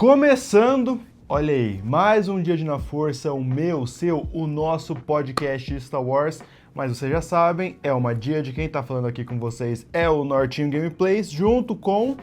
Começando, olha aí, mais um dia de Na Força, o meu, o seu, o nosso podcast Star Wars. Mas vocês já sabem, é uma dia de quem tá falando aqui com vocês é o Nortinho Gameplays, junto com...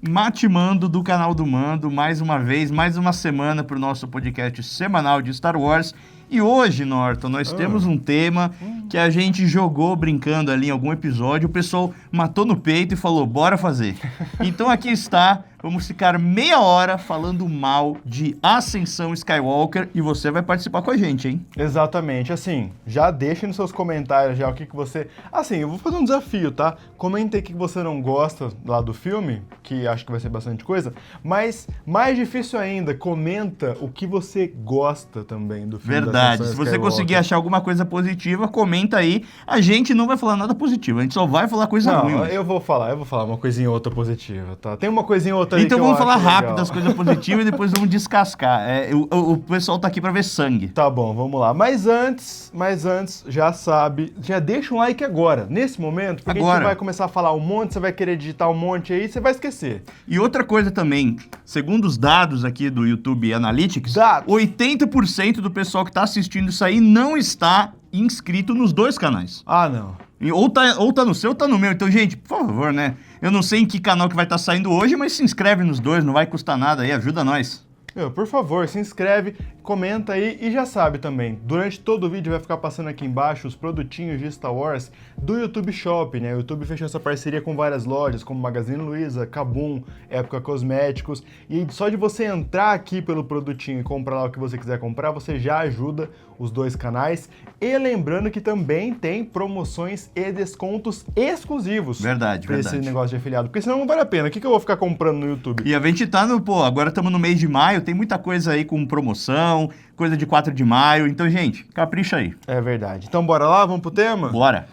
Matimando do canal do Mando, mais uma vez, mais uma semana para o nosso podcast semanal de Star Wars. E hoje, Norton, nós temos um tema que a gente jogou brincando ali em algum episódio, o pessoal matou no peito e falou, bora fazer. Então aqui está, vamos ficar meia hora falando mal de Ascensão Skywalker e você vai participar com a gente, hein? Exatamente, assim, já deixa nos seus comentários já o que você... Assim, eu vou fazer um desafio, tá? Comenta aí o que você não gosta lá do filme, que acho que vai ser bastante coisa, mas mais difícil ainda, comenta o que você gosta também do filme. Verdade. Se você conseguir achar alguma coisa positiva, comenta aí. A gente não vai falar nada positivo, a gente só vai falar coisa ruim. Não, eu vou falar uma coisinha ou outra positiva, tá? Tem uma coisinha ou outra aí então que vamos eu falar acho rápido legal. das coisas positivas e depois vamos descascar. O pessoal tá aqui pra ver sangue. Tá bom, vamos lá. Mas antes, já sabe, já deixa um like agora, nesse momento, porque a gente vai começar a falar um monte, você vai querer digitar um monte aí, você vai esquecer. E outra coisa também, segundo os dados aqui do YouTube Analytics, 80% do pessoal que tá assistindo isso aí não está inscrito nos dois canais. Ah, não. Ou tá no seu ou tá no meu. Então, gente, por favor, né? Eu não sei em que canal que vai estar saindo hoje, mas se inscreve nos dois, não vai custar nada aí, ajuda nós. Por favor, se inscreve, comenta aí e já sabe também, durante todo o vídeo vai ficar passando aqui embaixo os produtinhos de Star Wars do YouTube Shop, né? O YouTube fechou essa parceria com várias lojas, como Magazine Luiza, Kabum, Época Cosméticos, e só de você entrar aqui pelo produtinho e comprar lá o que você quiser comprar, você já ajuda os dois canais. E lembrando que também tem promoções e descontos exclusivos. Verdade. Esse negócio de afiliado, porque senão não vale a pena. O que eu vou ficar comprando no YouTube? E a gente tá agora estamos no mês de maio, tem muita coisa aí com promoção, coisa de 4 de maio, então, gente, capricha aí. É verdade. Então bora lá, vamos pro tema? Bora.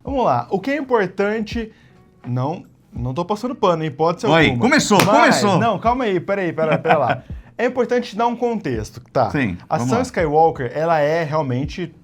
Vamos lá. O que é importante... Não tô passando pano, hein? Pode ser Oi, alguma. começou. Não, calma aí, pera lá. É importante dar um contexto, tá? Sim, A Ascensão Skywalker, ela é realmente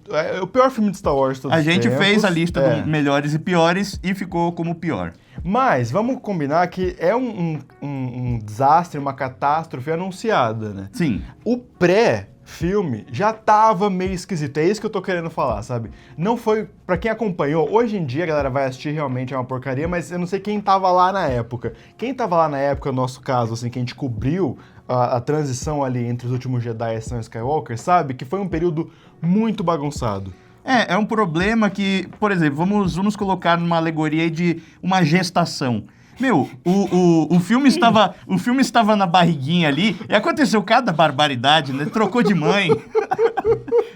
o pior filme de Star Wars de todos os tempos. A gente fez a lista dos melhores e piores e ficou como pior. Mas vamos combinar que é um desastre, uma catástrofe anunciada, né? Sim. O pré-filme já tava meio esquisito, é isso que eu tô querendo falar, sabe? Não foi, pra quem acompanhou, hoje em dia a galera vai assistir, realmente é uma porcaria, mas eu não sei quem tava lá na época. Quem tava lá na época, no nosso caso, assim, que a gente cobriu a transição ali entre os últimos Jedi e Ascensão Skywalker, sabe? Que foi um período muito bagunçado. É um problema que, por exemplo, vamos colocar numa alegoria de uma gestação. Meu, o filme estava na barriguinha ali e aconteceu cada barbaridade, né? Trocou de mãe.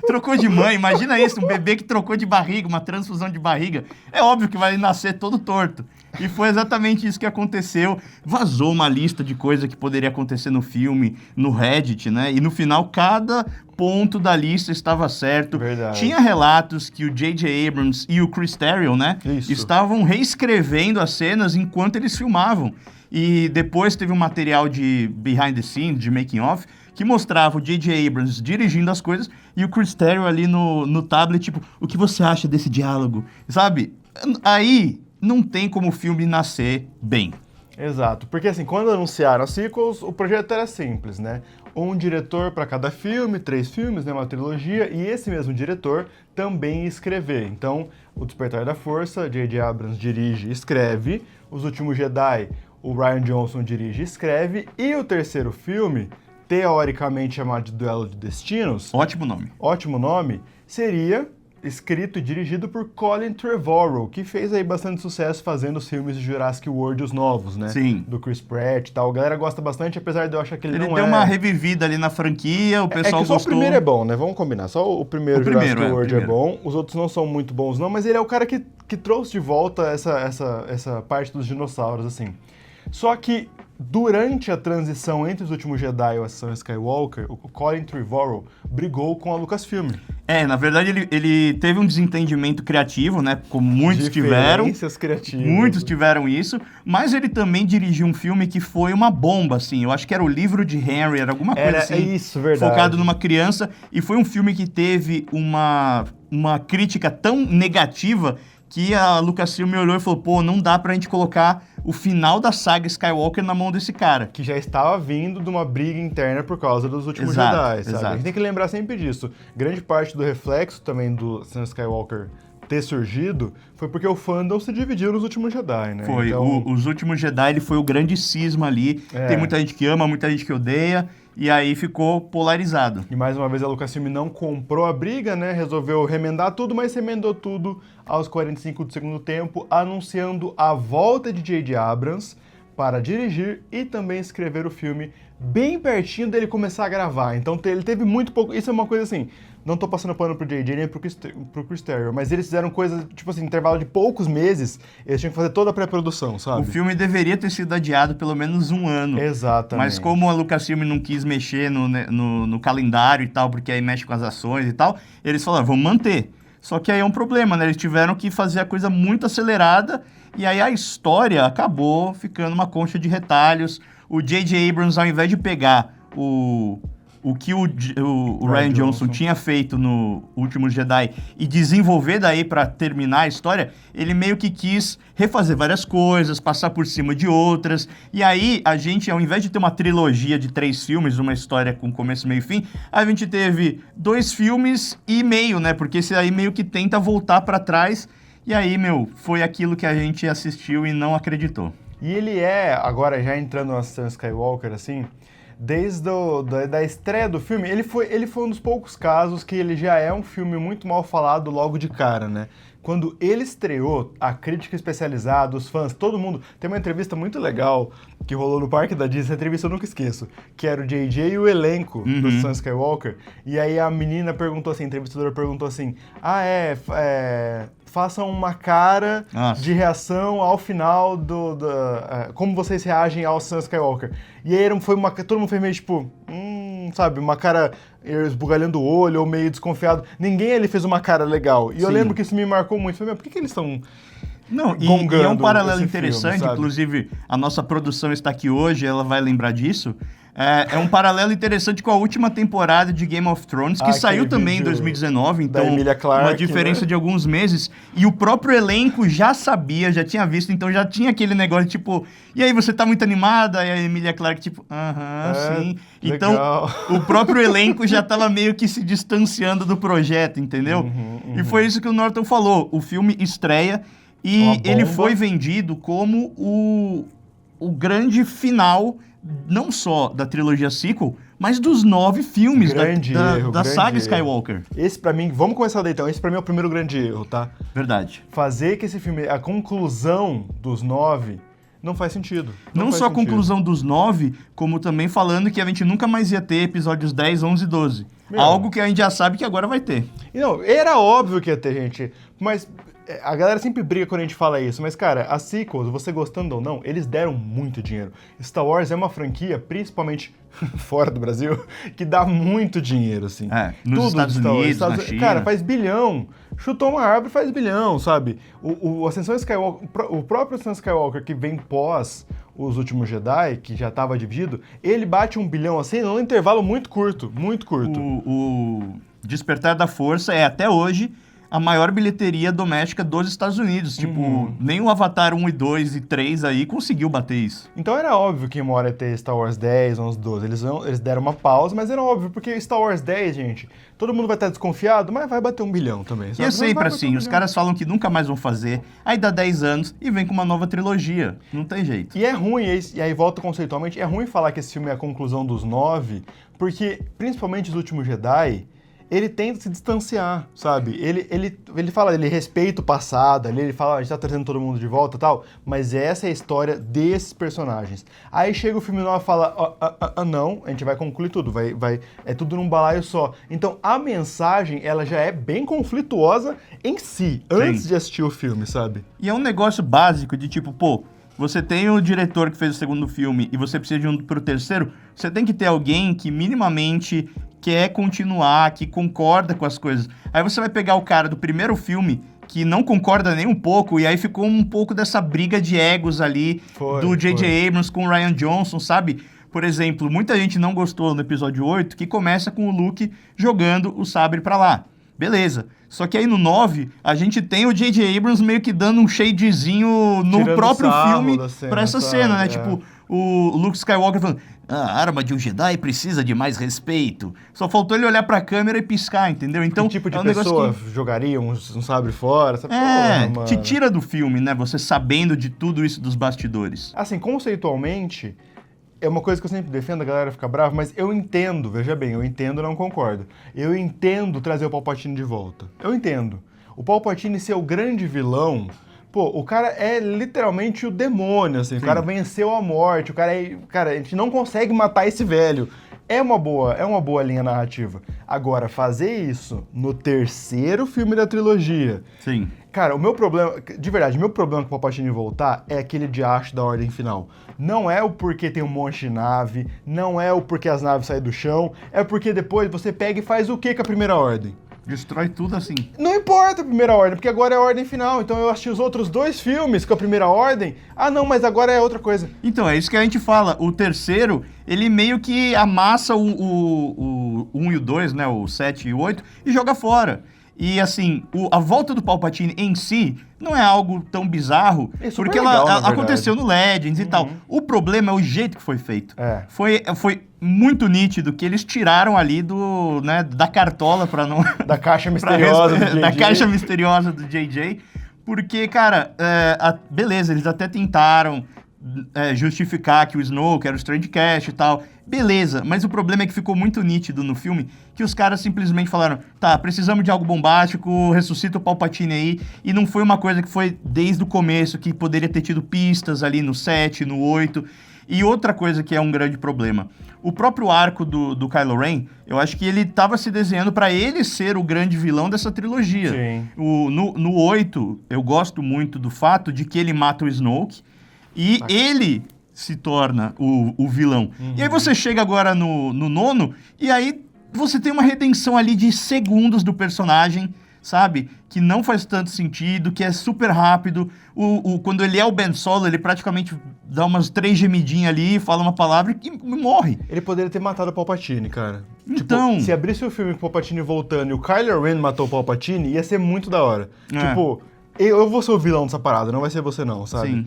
Trocou de mãe, imagina isso, um bebê que trocou de barriga, uma transfusão de barriga. É óbvio que vai nascer todo torto. E foi exatamente isso que aconteceu. Vazou uma lista de coisas que poderia acontecer no filme, no Reddit, né? E no final, cada ponto da lista estava certo. Verdade. Tinha relatos que o J.J. Abrams e o Chris Terrio, né? Isso. Estavam reescrevendo as cenas enquanto eles filmavam. E depois teve um material de behind the scenes, de making of, que mostrava o J.J. Abrams dirigindo as coisas e o Chris Terrio ali no tablet, tipo, o que você acha desse diálogo? Sabe? Aí não tem como o filme nascer bem. Exato, porque assim, quando anunciaram as sequels, o projeto era simples, né? Um diretor para cada filme, 3 filmes, né? Uma trilogia, e esse mesmo diretor também ia escrever. Então, O Despertar da Força, J.J. Abrams dirige e escreve, Os Últimos Jedi, o Rian Johnson dirige e escreve, e o terceiro filme, teoricamente chamado de Duelo de Destinos... Ótimo nome, seria escrito e dirigido por Colin Trevorrow, que fez aí bastante sucesso fazendo os filmes de Jurassic World, os novos, né? Sim. Do Chris Pratt e tal. A galera gosta bastante, apesar de eu achar que ele não deu uma revivida ali na franquia, o pessoal só gostou. O primeiro é bom, né? Vamos combinar. Só o primeiro Jurassic World é bom. Os outros não são muito bons, não. Mas ele é o cara que trouxe de volta essa parte dos dinossauros, assim. Só que durante a transição entre Os Últimos Jedi e a Ascensão Skywalker, o Colin Trevorrow brigou com a Lucasfilm. Na verdade ele teve um desentendimento criativo, né? Como muitos tiveram. Diferenças criativas. Muitos tiveram isso, mas ele também dirigiu um filme que foi uma bomba, assim. Eu acho que era O Livro de Henry, era alguma coisa assim. É isso, verdade. Focado numa criança, e foi um filme que teve uma crítica tão negativa que a Lucasfilm olhou e falou, pô, não dá pra gente colocar o final da saga Skywalker na mão desse cara. Que já estava vindo de uma briga interna por causa dos últimos Exato, Jedi, sabe? exato. A gente tem que lembrar sempre disso. Grande parte do reflexo também do Sam Skywalker ter surgido foi porque o fandom se dividiu nos últimos Jedi, né? Foi, Então, os últimos Jedi, ele foi o grande cisma ali. É. Tem muita gente que ama, muita gente que odeia, e aí ficou polarizado. e mais uma vez a Lucasfilm não comprou a briga, né? Resolveu remendar tudo, mas remendou tudo aos 45 do segundo tempo, anunciando a volta de J.J. Abrams para dirigir e também escrever o filme bem pertinho dele começar a gravar. Então ele teve muito pouco... Isso é uma coisa assim... Não tô passando pano pro J.J. nem pro Chris Terrio, mas eles fizeram coisas, tipo assim, intervalo de poucos meses, eles tinham que fazer toda a pré-produção, sabe? O filme deveria ter sido adiado pelo menos um ano. Exatamente. Mas como a Lucasfilm não quis mexer no calendário e tal, porque aí mexe com as ações e tal, eles falaram, vamos manter. Só que aí é um problema, né? Eles tiveram que fazer a coisa muito acelerada e aí a história acabou ficando uma concha de retalhos. O J.J. Abrams, ao invés de pegar o que o Rian Johnson tinha feito no Último Jedi e desenvolver daí pra terminar a história, ele meio que quis refazer várias coisas, passar por cima de outras, e aí a gente, ao invés de ter uma trilogia de 3 filmes, uma história com começo, meio e fim, a gente teve 2 filmes e meio, né, porque esse aí meio que tenta voltar pra trás, e aí, foi aquilo que a gente assistiu e não acreditou. E ele agora já entrando no Sam Skywalker, assim... Desde da estreia do filme, ele foi um dos poucos casos que ele já é um filme muito mal falado logo de cara, né? Quando ele estreou, a crítica especializada, os fãs, todo mundo... Tem uma entrevista muito legal que rolou no Parque da Disney, essa entrevista eu nunca esqueço, que era o JJ e o elenco do Sam Skywalker, e aí a menina perguntou assim, a entrevistadora perguntou assim, façam uma cara de reação ao final como vocês reagem ao Sam Skywalker. E aí todo mundo fez meio tipo, sabe, uma cara esbugalhando o olho ou meio desconfiado. Ninguém ali fez uma cara legal. E eu lembro que isso me marcou muito. Falei, por que eles estão e é um paralelo esse interessante, filme, inclusive a nossa produção está aqui hoje, ela vai lembrar disso. É um paralelo interessante com a última temporada de Game of Thrones, que saiu também em 2019, então da Emilia Clarke, uma diferença de alguns meses. E o próprio elenco já sabia, já tinha visto, então já tinha aquele negócio, tipo... E aí, você tá muito animada? E a Emilia Clarke, tipo... sim. Então, legal. o próprio elenco já tava meio que se distanciando do projeto, entendeu? E foi isso que o Norton falou. O filme estreia e ele foi vendido como o grande final... não só da trilogia sequel, mas dos 9 filmes da saga Skywalker. Esse pra mim, vamos começar daí então, esse pra mim é o primeiro grande erro, tá? Verdade. Fazer que esse filme, a conclusão dos 9, não faz sentido. Não só a conclusão dos 9, como também falando que a gente nunca mais ia ter episódios 10, 11 e 12. Algo que a gente já sabe que agora vai ter. E não, era óbvio que ia ter, gente, mas... A galera sempre briga quando a gente fala isso, mas, cara, as sequels, você gostando ou não, eles deram muito dinheiro. Star Wars é uma franquia, principalmente fora do Brasil, que dá muito dinheiro, assim. Nos Estados Unidos, na China. Cara, faz bilhão. Chutou uma árvore, faz bilhão, sabe? O Ascensão Skywalker, o próprio Ascensão Skywalker, que vem pós Os Últimos Jedi, que já estava dividido, ele bate 1 bilhão, assim, num intervalo muito curto, muito curto. O Despertar da Força é, até hoje... a maior bilheteria doméstica dos Estados Unidos. Tipo, nem o Avatar 1 e 2 e 3 aí conseguiu bater isso. Então era óbvio que uma hora ia ter Star Wars 10, 11, 12. Eles deram uma pausa, mas era óbvio, porque Star Wars 10, gente, todo mundo vai estar desconfiado, mas vai bater 1 bilhão também. Sabe? E é sempre assim, os caras falam que nunca mais vão fazer, aí dá 10 anos e vem com uma nova trilogia. Não tem jeito. E é ruim, e aí volta conceitualmente, é ruim falar que esse filme é a conclusão dos 9, porque, principalmente Os Últimos Jedi... ele tenta se distanciar, sabe? Ele fala, ele respeita o passado, ele fala, a gente tá trazendo todo mundo de volta e tal, mas essa é a história desses personagens. Aí chega o filme 9 e fala, não, a gente vai concluir tudo, é tudo num balaio só. Então a mensagem, ela já é bem conflituosa em si, antes de assistir o filme, sabe? E é um negócio básico de tipo, você tem o diretor que fez o segundo filme e você precisa de um pro terceiro, você tem que ter alguém que minimamente quer continuar, que concorda com as coisas. Aí você vai pegar o cara do primeiro filme que não concorda nem um pouco, e aí ficou um pouco dessa briga de egos ali do J.J. Abrams com o Rian Johnson, sabe? Por exemplo, muita gente não gostou no episódio 8, que começa com o Luke jogando o sabre pra lá. Beleza. Só que aí no 9, a gente tem o J.J. Abrams meio que dando um shadezinho no Tirando próprio sarro filme da cena, pra essa sabe? cena, né? É. Tipo, o Luke Skywalker falando, a arma de um Jedi precisa de mais respeito. Só faltou ele olhar pra câmera e piscar, entendeu? Então, Que tipo de é um negócio pessoa que... jogaria um sabre fora? Essa porra, mano. te tira do filme, né? Você sabendo de tudo isso dos bastidores. Assim, conceitualmente, é uma coisa que eu sempre defendo, a galera fica brava, mas eu entendo, veja bem, eu entendo e não concordo. Eu entendo trazer o Palpatine de volta. Eu entendo. O Palpatine ser o grande vilão, pô, o cara é literalmente o demônio, assim, o cara venceu a morte, o cara é... Cara, a gente não consegue matar esse velho. É uma boa linha narrativa. Agora, fazer isso no terceiro filme da trilogia... Sim. Cara, o meu problema, de verdade, meu problema com o Palpatine voltar é aquele diacho da Ordem Final. Não é o porquê tem um monte de nave, não é o porquê as naves saem do chão, é porque depois você pega e faz o que com a Primeira Ordem? Destrói tudo assim. Não importa a Primeira Ordem, porque agora é a Ordem Final. Então eu assisti os outros 2 filmes com a Primeira Ordem. Ah, não, mas agora é outra coisa. Então, é isso que a gente fala. O terceiro, ele meio que amassa o 1 e o 2, né? O 7 e o 8, e joga fora. E assim, a volta do Palpatine em si não é algo tão bizarro, É super porque legal, na ela verdade. aconteceu no Legends e tal. O problema é o jeito que foi feito. É. Foi muito nítido que eles tiraram ali da cartola pra não... Da caixa pra misteriosa do JJ. Da caixa misteriosa do JJ. Porque, cara, beleza, eles até tentaram justificar que o Snoke era o Strandcast e tal. Beleza, mas o problema é que ficou muito nítido no filme que os caras simplesmente falaram, tá, precisamos de algo bombástico, ressuscita o Palpatine aí, e não foi uma coisa que foi desde o começo, que poderia ter tido pistas ali no 7, no 8. E outra coisa que é um grande problema, o próprio arco do Kylo Ren, eu acho que ele estava se desenhando para ele ser o grande vilão dessa trilogia. Sim. No 8, eu gosto muito do fato de que ele mata o Snoke, e ele se torna o vilão. E aí você chega agora no 9, e aí você tem uma redenção ali de segundos do personagem, sabe? Que não faz tanto sentido, que é super rápido. Quando ele é o Ben Solo, ele praticamente dá umas 3 gemidinhas ali, fala uma palavra e morre. Ele poderia ter matado o Palpatine, cara. Então... Tipo, se abrisse o filme com o Palpatine voltando e o Kylo Ren matou o Palpatine, ia ser muito da hora. Tipo, eu vou ser o vilão dessa parada, não vai ser você não, sabe? Sim.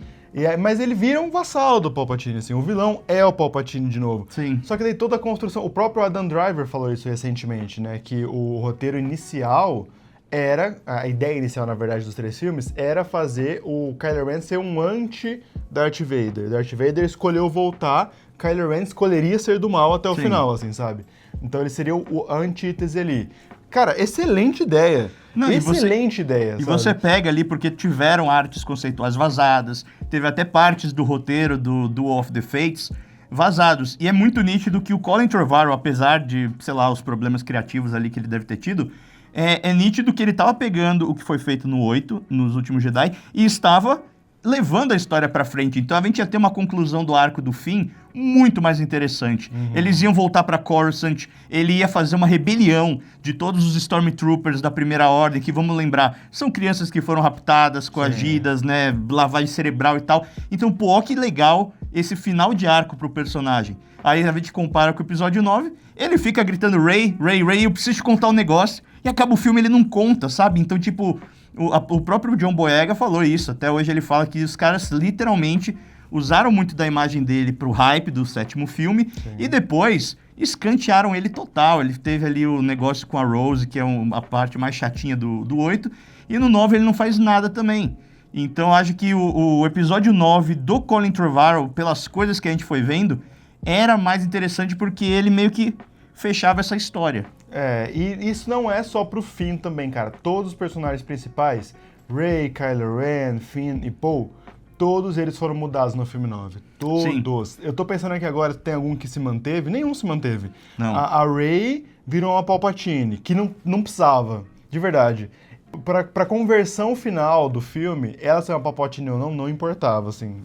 Mas ele vira um vassalo do Palpatine, assim. O vilão é o Palpatine de novo. Sim. Só que daí toda a construção... O próprio Adam Driver falou isso recentemente, né? Que o roteiro inicial era... A ideia inicial, na verdade, dos 3 filmes era fazer o Kylo Ren ser um anti-Darth Vader. Darth Vader escolheu voltar, Kylo Ren escolheria ser do mal até o final, assim, sabe? Então ele seria o antítese ali. Cara, excelente ideia. Não, excelente ideia, E sabe? você pega ali, porque tiveram artes conceituais vazadas, teve até partes do roteiro do Duel of the Fates vazados. E é muito nítido que o Colin Trevorrow, apesar de, sei lá, os problemas criativos ali que ele deve ter tido, é nítido que ele estava pegando o que foi feito no 8, nos últimos Jedi, e estava levando a história pra frente. Então a gente ia ter uma conclusão do arco do fim muito mais interessante. Eles iam voltar pra Coruscant, ele ia fazer uma rebelião de todos os Stormtroopers da Primeira Ordem, que, vamos lembrar, são crianças que foram raptadas, coagidas, né, lavagem cerebral e tal. Então, pô, ó que legal esse final de arco pro personagem. Aí a gente compara com o episódio 9, ele fica gritando Rey, Rey, Rey, eu preciso te contar um negócio, e acaba o filme, ele não conta, sabe? Então, tipo, o próprio John Boyega falou isso, até hoje ele fala que os caras literalmente usaram muito da imagem dele pro hype do 7º filme, e depois escantearam ele total. Ele teve ali o negócio com a Rose, que é a parte mais chatinha do 8, e no 9 ele não faz nada também. Então acho que o episódio 9 do Colin Trevorrow, pelas coisas que a gente foi vendo, era mais interessante porque ele meio que fechava essa história. E isso não é só pro Finn também, cara. Todos os personagens principais, Rey, Kylo Ren, Finn e Poe, todos eles foram mudados no filme 9. Todos. Sim. Eu tô pensando aqui agora se tem algum que se manteve. Nenhum se manteve. Não. A Rey virou uma Palpatine, que não precisava, de verdade. Pra conversão final do filme, ela ser uma Palpatine ou não importava, assim.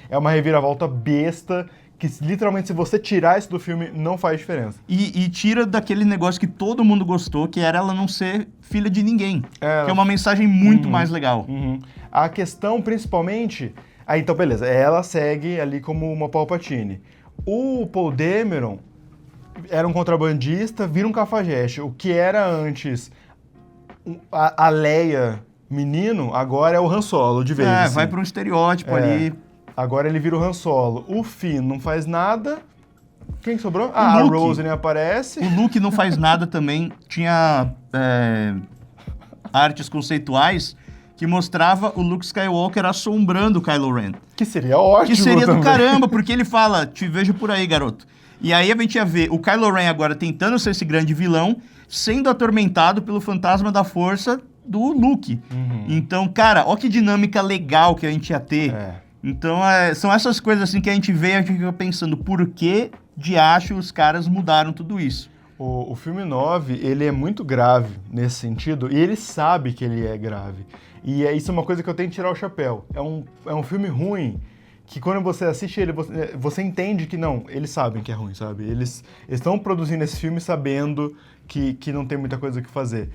É uma reviravolta besta, que literalmente, se você tirar isso do filme, não faz diferença. E tira daquele negócio que todo mundo gostou, que era ela não ser filha de ninguém. Que é uma mensagem muito mais legal. A questão, principalmente... então, beleza. Ela segue ali como uma Palpatine. O Paul Dameron era um contrabandista, vira um cafajeste. O que era antes a Leia, menino, agora é o Han Solo, de vez. Assim. Vai para um estereótipo ali. Agora ele vira o Han Solo. O Finn não faz nada. Quem que sobrou? A Rose nem aparece. O Luke não faz nada também. Tinha artes conceituais que mostrava o Luke Skywalker assombrando o Kylo Ren. Que seria ótimo. Que seria também. do caramba, porque ele fala, te vejo por aí, garoto. E aí a gente ia ver o Kylo Ren agora tentando ser esse grande vilão, sendo atormentado pelo fantasma da força do Luke. Então, cara, ó que dinâmica legal que a gente ia ter. Então, são essas coisas assim que a gente vê e a gente fica pensando, por que de acho os caras mudaram tudo isso? O filme 9, ele é muito grave nesse sentido, e ele sabe que ele é grave. E isso é uma coisa que eu tenho que tirar o chapéu. É um filme ruim, que quando você assiste ele, você entende que não, eles sabem que é ruim, sabe? Eles estão produzindo esse filme sabendo que não tem muita coisa o que fazer.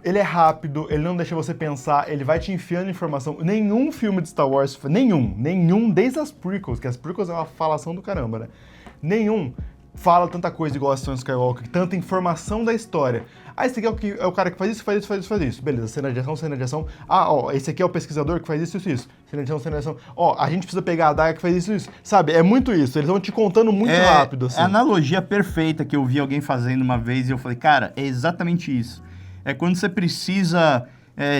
Ele é rápido, ele não deixa você pensar, ele vai te enfiando informação. Nenhum filme de Star Wars, nenhum, desde as prequels, que as prequels é uma falação do caramba, né? Nenhum fala tanta coisa igual a Anakin Skywalker, tanta informação da história. Esse aqui é o cara que faz isso. Beleza, cena de ação. Esse aqui é o pesquisador que faz isso. Cena de ação. A gente precisa pegar a adaga que faz isso. Sabe, é muito isso. Eles vão te contando muito rápido, assim. A analogia perfeita que eu vi alguém fazendo uma vez e eu falei, cara, é exatamente isso. É quando você precisa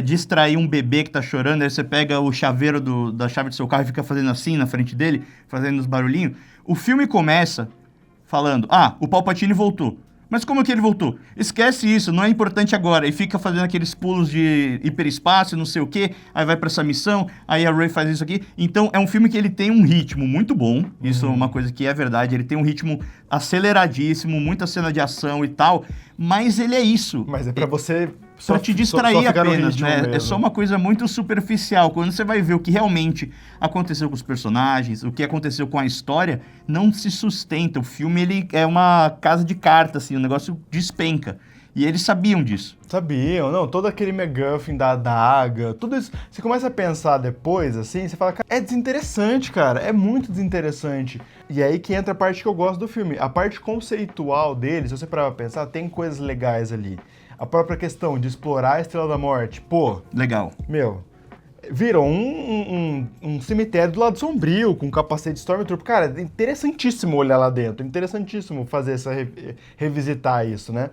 distrair um bebê que tá chorando, aí você pega o chaveiro da chave do seu carro e fica fazendo assim na frente dele, fazendo os barulhinhos. O filme começa falando, o Palpatine voltou. Mas como que ele voltou? Esquece isso, não é importante agora. E fica fazendo aqueles pulos de hiperespaço, não sei o quê. Aí vai pra essa missão, aí a Rey faz isso aqui. Então, é um filme que ele tem um ritmo muito bom. Isso é uma coisa que é verdade. Ele tem um ritmo aceleradíssimo, muita cena de ação e tal. Mas ele é isso. Mas é pra você... Pra te distrair apenas, né? Mesmo. É só uma coisa muito superficial. Quando você vai ver o que realmente aconteceu com os personagens, o que aconteceu com a história, não se sustenta. O filme, ele é uma casa de cartas, assim, o negócio despenca. E eles sabiam disso. Sabiam, não, todo aquele MacGuffin da adaga, tudo isso. Você começa a pensar depois, assim, você fala, cara, é desinteressante, cara, é muito desinteressante. E aí que entra a parte que eu gosto do filme. A parte conceitual dele, se você parar pra pensar, tem coisas legais ali. A própria questão de explorar a Estrela da Morte, Legal. Virou um cemitério do lado sombrio, com capacete Stormtrooper. Cara, é interessantíssimo olhar lá dentro, interessantíssimo fazer revisitar isso, né?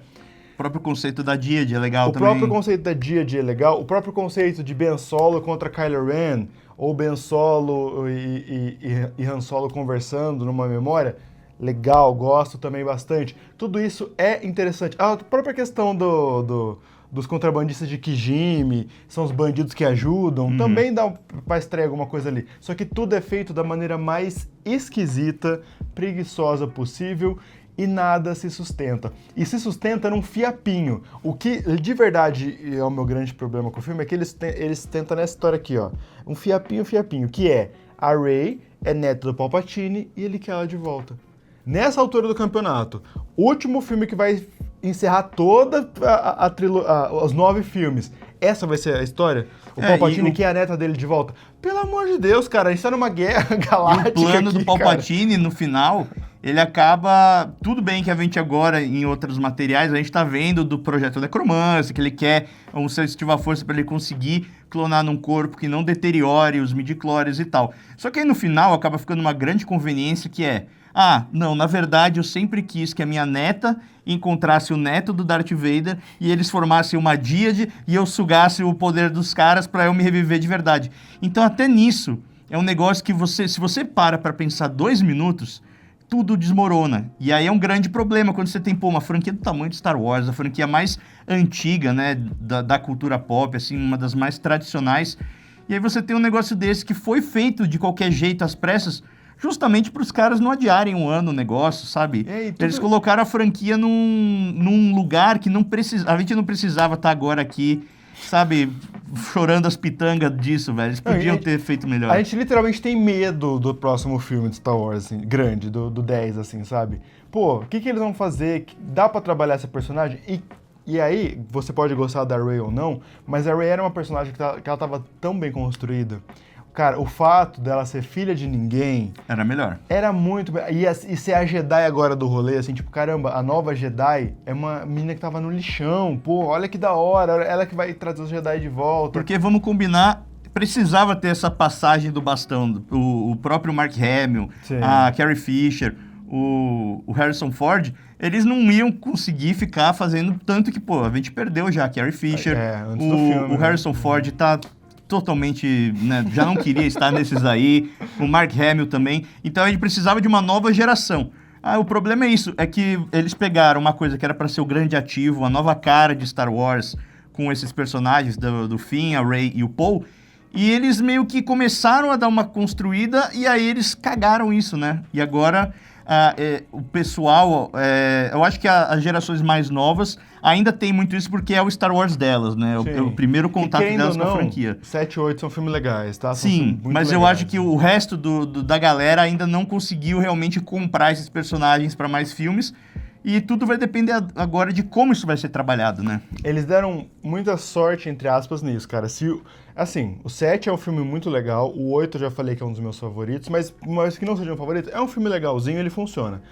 O próprio conceito da Díade é legal também. O próprio conceito da Díade é legal, o próprio conceito de Ben Solo contra Kylo Ren, ou Ben Solo e Han Solo conversando numa memória, legal, gosto também bastante. Tudo isso é interessante. A própria questão dos contrabandistas de Kijimi, são os bandidos que ajudam, também dá pra estrear alguma coisa ali. Só que tudo é feito da maneira mais esquisita, preguiçosa possível e nada se sustenta. E se sustenta num fiapinho. O que de verdade é o meu grande problema com o filme é que eles tentam nessa história aqui, ó. Um fiapinho, que é a Rey é neta do Palpatine e ele quer ela de volta. Nessa altura do campeonato, último filme que vai encerrar toda os 9 filmes. Essa vai ser a história? O Palpatine quer a neta dele de volta? Pelo amor de Deus, cara, a gente tá numa guerra galáctica. E o plano aqui, do Palpatine, no final, ele acaba... Tudo bem que a gente agora, em outros materiais, a gente tá vendo do projeto Necromance, que ele quer um sensitivo à força para ele conseguir clonar num corpo que não deteriore os midichlorians e tal. Só que aí no final acaba ficando uma grande conveniência que é... não, na verdade eu sempre quis que a minha neta encontrasse o neto do Darth Vader e eles formassem uma díade e eu sugasse o poder dos caras pra eu me reviver de verdade. Então até nisso é um negócio que se você para pensar 2 minutos, tudo desmorona. E aí é um grande problema quando você tem, uma franquia do tamanho de Star Wars, a franquia mais antiga, né, da cultura pop, assim, uma das mais tradicionais. E aí você tem um negócio desse que foi feito de qualquer jeito às pressas, justamente para os caras não adiarem um ano o negócio, sabe? Eles colocaram a franquia num lugar que a gente não precisava estar agora aqui, sabe, chorando as pitangas disso, velho. Eles podiam ter feito melhor. A gente literalmente tem medo do próximo filme de Star Wars, assim, grande, do 10, assim, sabe? O que eles vão fazer? Dá para trabalhar essa personagem? E aí, você pode gostar da Rey ou não, mas a Rey era uma personagem que ela estava tão bem construída. Cara, o fato dela ser filha de ninguém Era melhor. era muito... E ser a Jedi agora do rolê, assim, tipo, caramba, a nova Jedi é uma menina que tava no lixão, pô, olha que da hora, ela que vai trazer os Jedi de volta. Porque, vamos combinar, precisava ter essa passagem do bastão. O próprio Mark Hamill, Sim. a Carrie Fisher, o Harrison Ford, eles não iam conseguir ficar fazendo tanto que, pô, a gente perdeu já a Carrie Fisher. Antes do filme, o Harrison Ford tá totalmente, né, já não queria estar nesses aí, o Mark Hamill também. Então a gente precisava de uma nova geração. O problema é isso, é que eles pegaram uma coisa que era para ser o grande ativo, uma nova cara de Star Wars, com esses personagens do Finn, a Rey e o Poe, e eles meio que começaram a dar uma construída e aí eles cagaram isso, né? E agora o pessoal, eu acho que as gerações mais novas ainda tem muito isso porque é o Star Wars delas, né? É o primeiro contato delas com a franquia. 7 e 8 são filmes legais, tá? Sim, mas eu acho que o resto da galera ainda não conseguiu realmente comprar esses personagens para mais filmes. E tudo vai depender agora de como isso vai ser trabalhado, né? Eles deram muita sorte, entre aspas, nisso, cara. Assim, o 7 é um filme muito legal, o 8 eu já falei que é um dos meus favoritos, mas que não seja um favorito, é um filme legalzinho, ele funciona.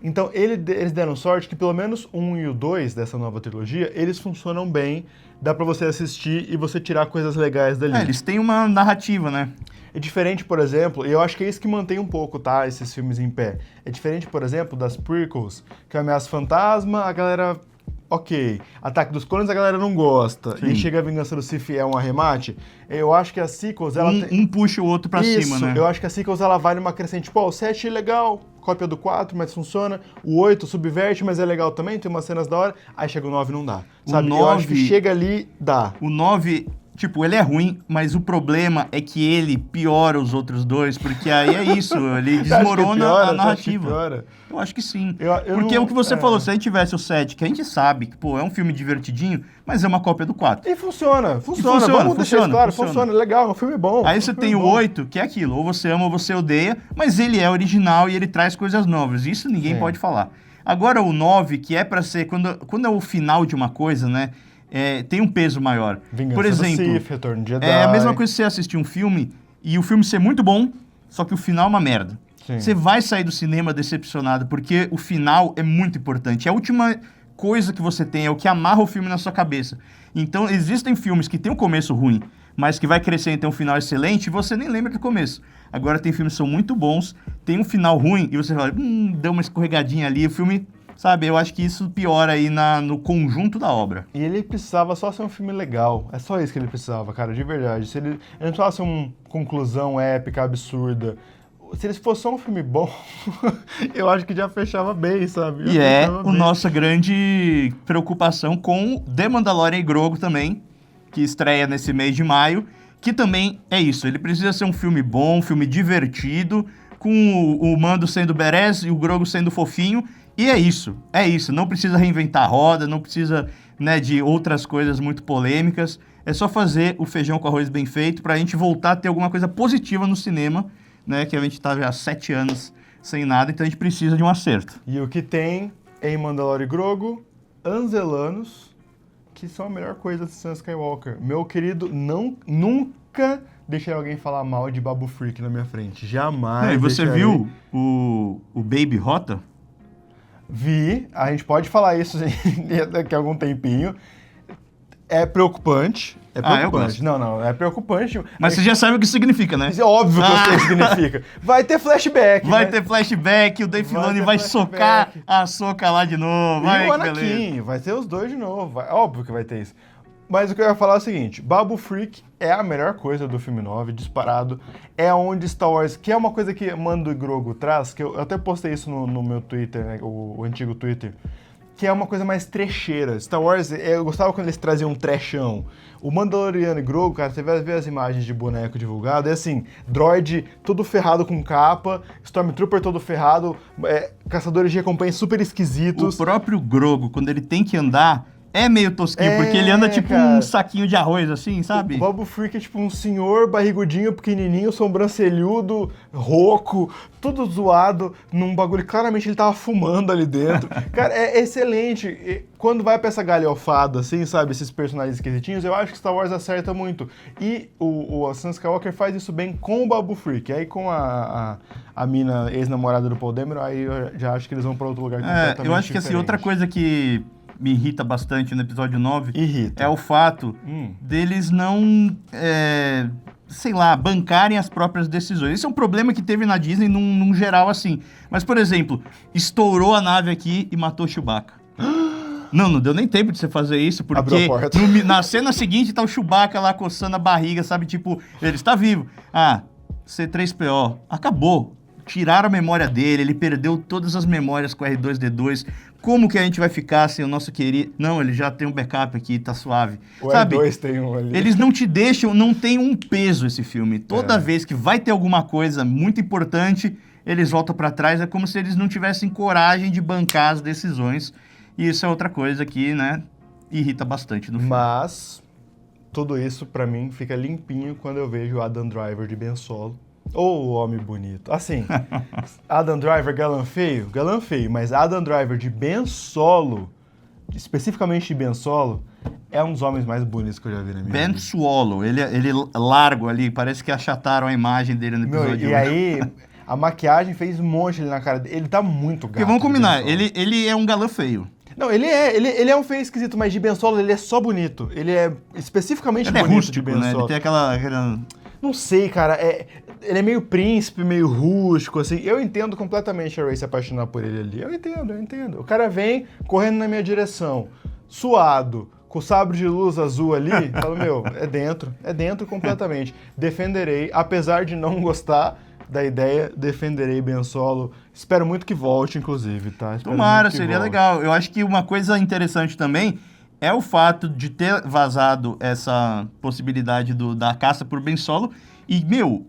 Então, eles deram sorte que pelo menos o 1 e o 2 dessa nova trilogia, eles funcionam bem, dá pra você assistir e você tirar coisas legais dali. Eles têm uma narrativa, né? É diferente, por exemplo, e eu acho que é isso que mantém um pouco, tá, esses filmes em pé. É diferente, por exemplo, das prequels, que é Ameaça Fantasma, a galera, ok. Ataque dos Clones, a galera não gosta. Sim. E Chega a Vingança do Sith é um arremate. Eu acho que a sequels, ela um puxa o outro pra cima, né? Eu acho que a sequels, ela vai numa crescente, tipo, o 7 é legal, cópia do 4, mas funciona. O 8 subverte, mas é legal também, tem umas cenas da hora. Aí chega o 9 não dá. Sabe? Eu acho que chega ali, dá. O 9... Tipo, ele é ruim, mas o problema é que ele piora os outros dois, porque aí é isso, ele desmorona a narrativa. Eu acho que sim. Porque o que você falou, se a gente tivesse o 7, que a gente sabe que, pô, é um filme divertidinho, mas é uma cópia do 4. E funciona. Vamos deixar isso claro, funciona, legal, é um filme bom. Aí você tem o 8, que é aquilo, ou você ama ou você odeia, mas ele é original e ele traz coisas novas, isso ninguém pode falar. Agora o 9, que é pra ser, quando é o final de uma coisa, né? Tem um peso maior. Vingança por exemplo, do Sith, Retorno de Jedi. É a mesma coisa que você assistir um filme e o filme ser muito bom, só que o final é uma merda. Sim. Você vai sair do cinema decepcionado, porque o final é muito importante. É a última coisa que você tem, é o que amarra o filme na sua cabeça. Então, existem filmes que tem um começo ruim, mas que vai crescer e tem um final excelente, e você nem lembra do começo. Agora, tem filmes que são muito bons, tem um final ruim, e você fala, deu uma escorregadinha ali, o filme... Sabe, eu acho que isso piora aí no conjunto da obra. E ele precisava só ser um filme legal. É só isso que ele precisava, cara, de verdade. Ele não precisava ser uma conclusão épica, absurda. Se ele fosse só um filme bom, eu acho que já fechava bem, sabe? E é a nossa grande preocupação com The Mandalorian e Grogu também, que estreia nesse mês de maio, que também é isso. Ele precisa ser um filme bom, um filme divertido, com o Mando sendo badass e o Grogu sendo fofinho. E é isso, não precisa reinventar a roda, não precisa, né, de outras coisas muito polêmicas, é só fazer o feijão com arroz bem feito pra gente voltar a ter alguma coisa positiva no cinema, né, que a gente tá já há 7 anos sem nada, então a gente precisa de um acerto. E o que tem em Mandalorian e Grogu, Anzelanos, que são a melhor coisa de Sam Skywalker. Meu querido, nunca deixei alguém falar mal de Babu Freak na minha frente, jamais. E você viu o Baby Yoda? Vi, a gente pode falar isso daqui a algum tempinho. É preocupante. É preocupante. Não, é preocupante. Mas você já sabe o que significa, né? É óbvio que eu sei o que significa. Vai ter flashback. Vai ter flashback, o Dave Filoni vai socar a Ahsoka lá de novo. E o Anakin, vai ter os dois de novo. Óbvio que vai ter isso. Mas o que eu ia falar é o seguinte, Babu Freak é a melhor coisa do filme 9, disparado. É onde Star Wars, que é uma coisa que Mando e Grogu traz, que eu até postei isso no meu Twitter, né, o antigo Twitter, que é uma coisa mais trecheira. Star Wars, eu gostava quando eles traziam um trechão. O Mandaloriano e Grogu, cara, você vai ver as imagens de boneco divulgado, é assim, droid todo ferrado com capa, Stormtrooper todo ferrado, caçadores de recompensa super esquisitos. O próprio Grogu, quando ele tem que andar... É meio tosquinho, porque ele anda tipo cara. um saquinho de arroz, assim, sabe? O Babu Frick é tipo um senhor barrigudinho, pequenininho, sobrancelhudo, rouco, tudo zoado, num bagulho. Claramente ele tava fumando ali dentro. Cara, é excelente. E quando vai pra essa galhofada, assim, sabe, esses personagens esquisitinhos, eu acho que Star Wars acerta muito. E o Sam Skywalker faz isso bem com o Babu Frick. Aí com a mina ex-namorada do Paul Dameron, aí eu já acho que eles vão pra outro lugar completamente eu acho que assim, outra coisa que me irrita bastante no episódio 9 é o fato deles não, sei lá, bancarem as próprias decisões. Esse é um problema que teve na Disney num geral assim. Mas, por exemplo, estourou a nave aqui e matou Chewbacca. Não deu nem tempo de você fazer isso, porque na cena seguinte tá o Chewbacca lá coçando a barriga, sabe? Tipo, ele está vivo. Ah, C3PO, acabou. Tiraram a memória dele, ele perdeu todas as memórias com R2-D2. Como que a gente vai ficar sem o nosso querido... Não, ele já tem um backup aqui, tá suave. O sabe? R2 tem um ali. Eles não te deixam, não tem um peso esse filme. Toda vez que vai ter alguma coisa muito importante, eles voltam pra trás. É como se eles não tivessem coragem de bancar as decisões. E isso é outra coisa que, né, irrita bastante no filme. Mas tudo isso, pra mim, fica limpinho quando eu vejo o Adam Driver de Ben Solo. Ou o homem bonito. Assim, Adam Driver galã feio, mas Adam Driver de Ben Solo, especificamente de Ben Solo, é um dos homens mais bonitos que eu já vi na minha vida. Ben Solo, ele largo ali, parece que achataram a imagem dele no episódio 1. E aí, a maquiagem fez um monte ali na cara dele. Ele tá muito gato. Porque vamos combinar, ele é um galã feio. Não, ele é um feio esquisito, mas de Ben Solo ele é só bonito. Ele é especificamente ele bonito é rústico, de Ben né? Solo. Ele tem aquela... Não sei, cara, ele é meio príncipe, meio rústico, assim. Eu entendo completamente a Rey se apaixonar por ele ali. Eu entendo. O cara vem correndo na minha direção, suado, com o sabre de luz azul ali, falo, meu, é dentro completamente. Defenderei, apesar de não gostar da ideia, defenderei Ben Solo. Espero muito que volte, inclusive, tá? Tomara, seria legal. Eu acho que uma coisa interessante também é o fato de ter vazado essa possibilidade da caça por Ben Solo. E, meu,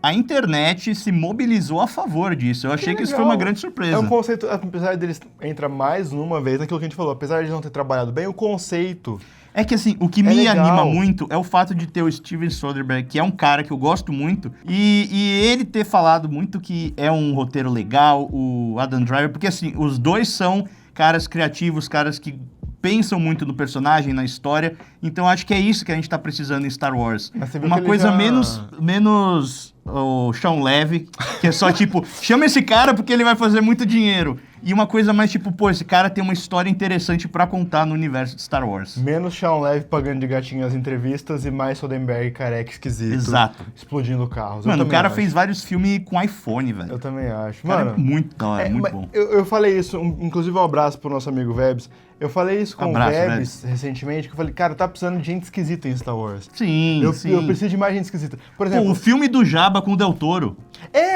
a internet se mobilizou a favor disso. Eu achei que isso foi uma grande surpresa. É um conceito, apesar deles entrar mais uma vez naquilo que a gente falou, apesar de não ter trabalhado bem, o conceito... É que assim, o que me anima muito é o fato de ter o Steven Soderbergh, que é um cara que eu gosto muito, e ele ter falado muito que é um roteiro legal, o Adam Driver, porque assim, os dois são caras criativos, caras que pensam muito no personagem, na história, então acho que é isso que a gente tá precisando em Star Wars. Uma coisa menos o Shawn Levy, que é só tipo, chama esse cara porque ele vai fazer muito dinheiro. E uma coisa mais tipo, pô, esse cara tem uma história interessante pra contar no universo de Star Wars. Menos Shawn Levy pagando de gatinho as entrevistas e mais Soderbergh careca esquisito. Exato. Explodindo carros. Mano, o cara fez vários filmes com iPhone, velho. Eu também acho. Mano, é muito bom. Eu falei isso, inclusive um abraço pro nosso amigo Vebs. Eu falei isso com o Vebs recentemente, que eu falei, cara, tá precisando de gente esquisita em Star Wars. Sim, eu preciso de mais gente esquisita. Por exemplo... Pô, o filme do Jabba com o Del Toro.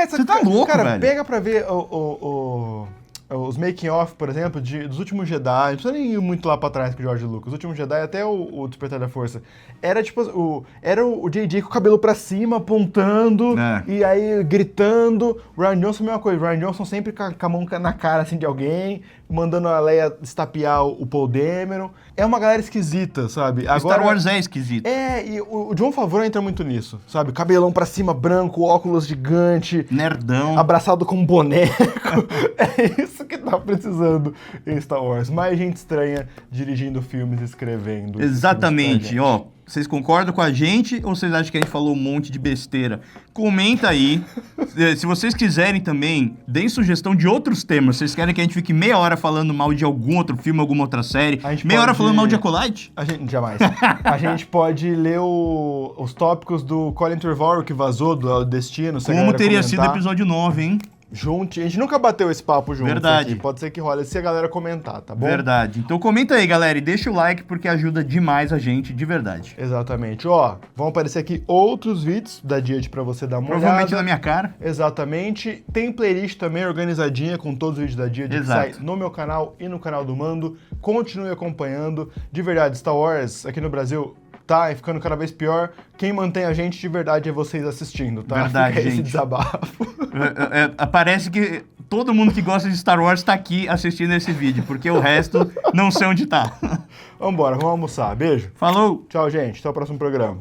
Você tá louco, velho. Cara, pega pra ver os making-off, por exemplo, dos últimos Jedi, não precisa nem ir muito lá pra trás com o George Lucas, os últimos Jedi até o Despertar da Força, era tipo, o J.J. com o cabelo pra cima, apontando, e aí gritando. O Rian Johnson, a mesma coisa, o Rian Johnson sempre com a mão na cara, assim, de alguém, mandando a Leia estapear o Paul Dameron. É uma galera esquisita, sabe? Agora, Star Wars é esquisito. E o John Favreau entra muito nisso, sabe? Cabelão pra cima, branco, óculos gigante. Nerdão. Abraçado com um boneco. É isso que tá precisando em Star Wars. Mais gente estranha dirigindo filmes e escrevendo. Exatamente, ó. Vocês concordam com a gente ou vocês acham que a gente falou um monte de besteira? Comenta aí. Se vocês quiserem também, deem sugestão de outros temas. Vocês querem que a gente fique meia hora falando mal de algum outro filme, alguma outra série? Meia hora falando mal de Acolyte? Jamais. A gente pode ler os tópicos do Colin Trevorrow que vazou do Destino. Como teria sido o episódio 9, hein? A gente nunca bateu esse papo junto. Verdade. Aqui. Pode ser que role se a galera comentar, tá bom? Verdade. Então comenta aí, galera, e deixa o like porque ajuda demais a gente, de verdade. Exatamente. Ó, vão aparecer aqui outros vídeos da Diet pra você dar uma olhada. Provavelmente na minha cara. Exatamente. Tem playlist também organizadinha com todos os vídeos da Diet que sai no meu canal e no canal do Mando. Continue acompanhando. De verdade, Star Wars aqui no Brasil tá ficando cada vez pior. Quem mantém a gente de verdade é vocês assistindo, tá? Verdade, Fica gente. esse desabafo. Parece que todo mundo que gosta de Star Wars tá aqui assistindo esse vídeo, porque o resto não sei onde tá. Vambora, vamos almoçar. Beijo. Falou! Tchau, gente. Até o próximo programa.